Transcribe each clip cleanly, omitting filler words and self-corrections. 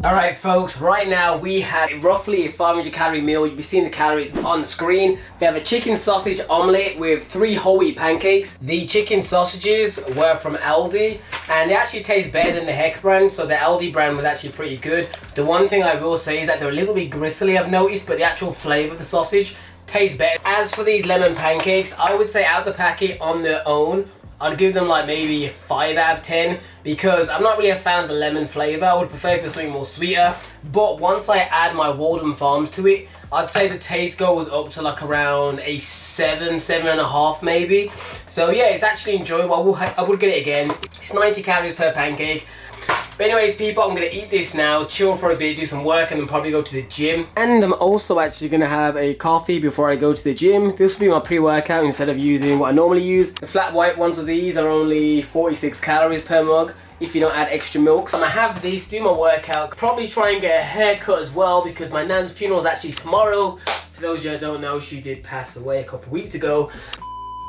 Alright folks, right now we have roughly a 500 calorie meal. You'll be seeing the calories on the screen. We have a chicken sausage omelette with 3 whole wheat pancakes. The chicken sausages were from Aldi and they actually taste better than the Heck brand, so the Aldi brand was actually pretty good. The one thing I will say is that they're a little bit gristly, I've noticed, but the actual flavour of the sausage tastes better. As for these lemon pancakes, I would say out the packet on their own, I'd give them like maybe 5 out of 10 because I'm not really a fan of the lemon flavour. I would prefer for something more sweeter. But once I add my Walden Farms to it, I'd say the taste goes up to like around a 7, 7.5 maybe. So yeah, it's actually enjoyable. I would get it again. It's 90 calories per pancake. But anyways people, I'm going to eat this now, chill for a bit, do some work and then probably go to the gym. And I'm also actually going to have a coffee before I go to the gym. This will be my pre-workout instead of using what I normally use. The flat white ones of these are only 46 calories per mug if you don't add extra milk. So I'm going to have these, do my workout, probably try and get a haircut as well because my nan's funeral is actually tomorrow. For those of you who don't know, she did pass away a couple of weeks ago.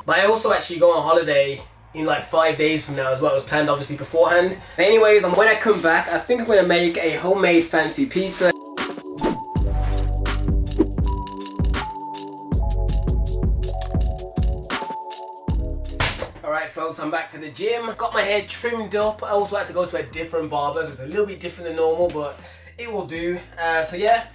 But I also actually go on holiday in like 5 days from now as well. It was planned obviously beforehand. But anyways, when I come back, I think I'm going to make a homemade fancy pizza. Alright folks, I'm back for the gym. Got my hair trimmed up. I also had to go to a different barber, so it's a little bit different than normal, but it will do. So yeah,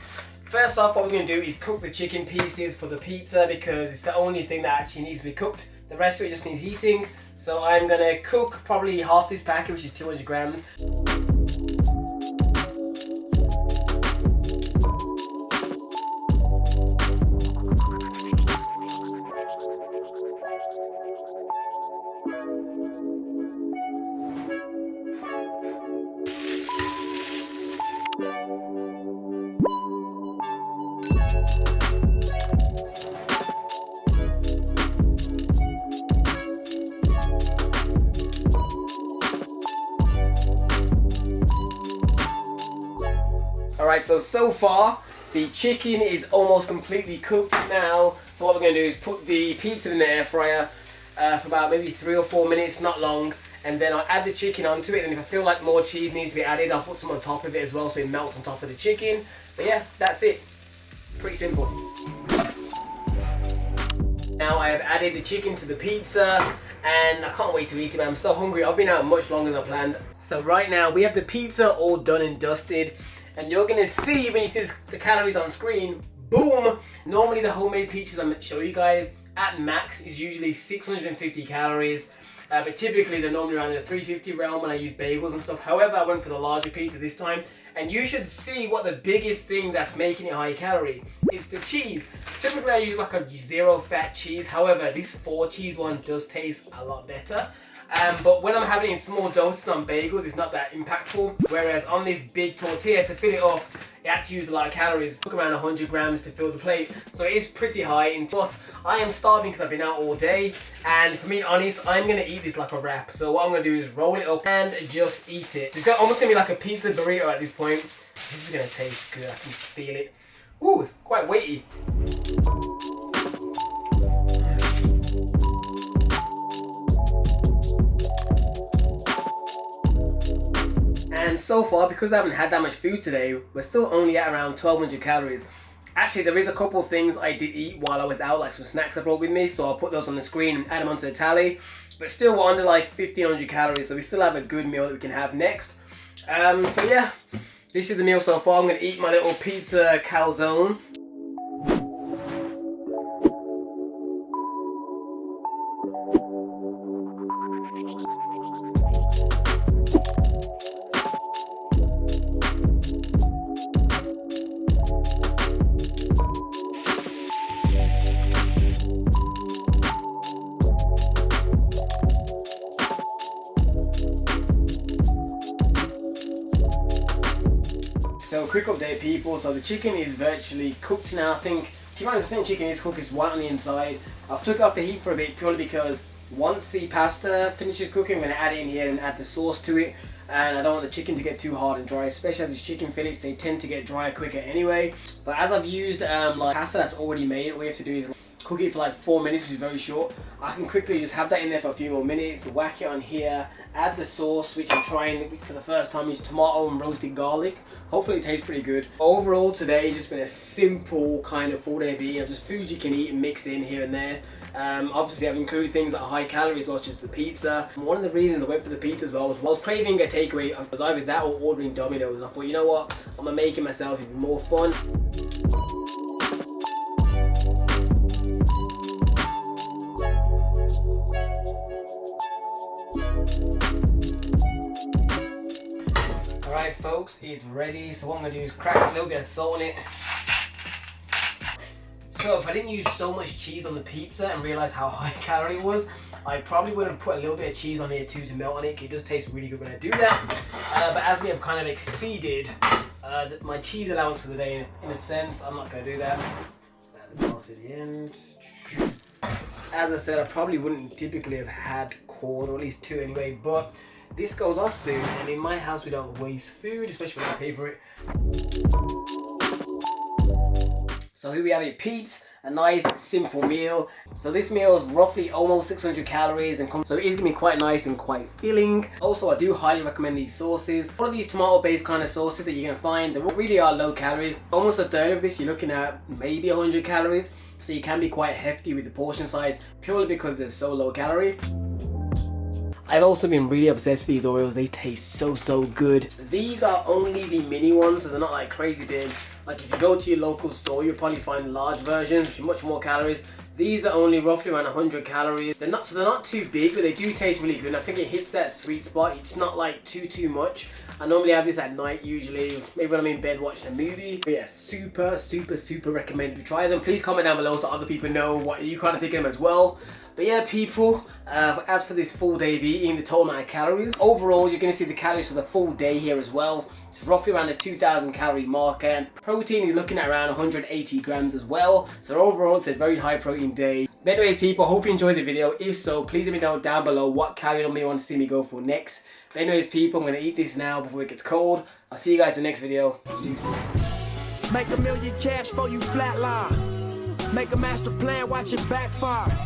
first off what we're going to do is cook the chicken pieces for the pizza because it's the only thing that actually needs to be cooked. The rest of it just needs heating. So I'm going to cook probably half this packet, which is 200 grams. Alright, so far the chicken is almost completely cooked now. So what we're going to do is put the pizza in the air fryer for about maybe 3 or 4 minutes, not long. And then I'll add the chicken onto it, and if I feel like more cheese needs to be added, I'll put some on top of it as well so it melts on top of the chicken. But yeah, that's it. Pretty simple. Now I have added the chicken to the pizza and I can't wait to eat it, man. I'm so hungry. I've been out much longer than I planned. So right now we have the pizza all done and dusted. And you're going to see, when you see the calories on screen, boom! Normally the homemade pizzas I'm going to show you guys, at max is usually 650 calories. But typically they're normally around the 350 realm when I use bagels and stuff. However, I went for the larger pizza this time. And you should see what the biggest thing that's making it high calorie is the cheese. Typically I use like a 0 fat cheese. However, this 4 cheese one does taste a lot better. But when I'm having it in small doses on bagels, it's not that impactful. Whereas on this big tortilla, to fill it up, it actually used a lot of calories. It took around 100 grams to fill the plate. So it is pretty high. But I am starving because I've been out all day. And for me, honest, I'm going to eat this like a wrap. So what I'm going to do is roll it up and just eat it. It's almost going to be like a pizza burrito at this point. This is going to taste good. I can feel it. Ooh, it's quite weighty. And so far, because I haven't had that much food today, we're still only at around 1200 calories. Actually, there is a couple of things I did eat while I was out, like some snacks I brought with me, so I'll put those on the screen and add them onto the tally. But still, we're under like 1500 calories, so we still have a good meal that we can have next. So yeah, this is the meal so far. I'm going to eat my little pizza calzone. So quick update, people. So the chicken is virtually cooked now. To be honest, I think chicken is cooked. It's white on the inside. I've took off the heat for a bit purely because once the pasta finishes cooking, I'm going to add it in here and add the sauce to it. And I don't want the chicken to get too hard and dry, especially as it's chicken fillets, they tend to get drier quicker anyway. But as I've used like pasta that's already made, all we have to do is cook it for like 4 minutes, which is very short. I can quickly just have that in there for a few more minutes, whack it on here, add the sauce, which I'm trying for the first time, is tomato and roasted garlic. Hopefully it tastes pretty good. Overall today, just been a simple kind of full day of eating, just foods you can eat and mix in here and there. Obviously I've included things that are high calorie as well, such as the pizza. And one of the reasons I went for the pizza as well was I was craving a takeaway. I was either that or ordering Domino's, and I thought, you know what, I'm gonna make it myself, even more fun. Alright folks, it's ready. So what I'm gonna do is crack a little bit of salt in it. So if I didn't use so much cheese on the pizza and realize how high calorie it was, I probably would have put a little bit of cheese on here too to melt on it. It does taste really good when I do that. But as we have kind of exceeded my cheese allowance for the day, in a sense, I'm not going to do that. So add the pasta at the end. As I said, I probably wouldn't typically have had corn, or at least 2 anyway, but this goes off soon, and in my house we don't waste food, especially when I pay for it. So here we have it, peeps, a nice simple meal. So this meal is roughly almost 600 calories, and so it is gonna be quite nice and quite filling. Also, I do highly recommend these sauces. One of these tomato based kind of sauces that you're gonna find, they really are low calorie. Almost a third of this, you're looking at maybe 100 calories. So you can be quite hefty with the portion size, purely because they're so low calorie. I've also been really obsessed with these Oreos. They taste so good. These are only the mini ones, so they're not like crazy big. Like if you go to your local store, you'll probably find large versions, which are much more calories. These are only roughly around 100 calories. They're not too big, but they do taste really good. And I think it hits that sweet spot. It's not like too much. I normally have this at night, usually, maybe when I'm in bed watching a movie. But yeah, super recommend you try them. Please comment down below so other people know what you kind of think of them as well. But yeah, people, as for this full day of eating, the total amount of calories, overall, you're going to see the calories for the full day here as well. It's roughly around the 2,000 calorie mark, and protein is looking at around 180 grams as well. So overall, it's a very high protein day. But anyways, people, hope you enjoyed the video. If so, please let me know down below what calorie number you want to see me go for next. But anyways, people, I'm going to eat this now before it gets cold. I'll see you guys in the next video. Deuces. Make $1 million cash for you flatline. Make a master plan, watch it backfire.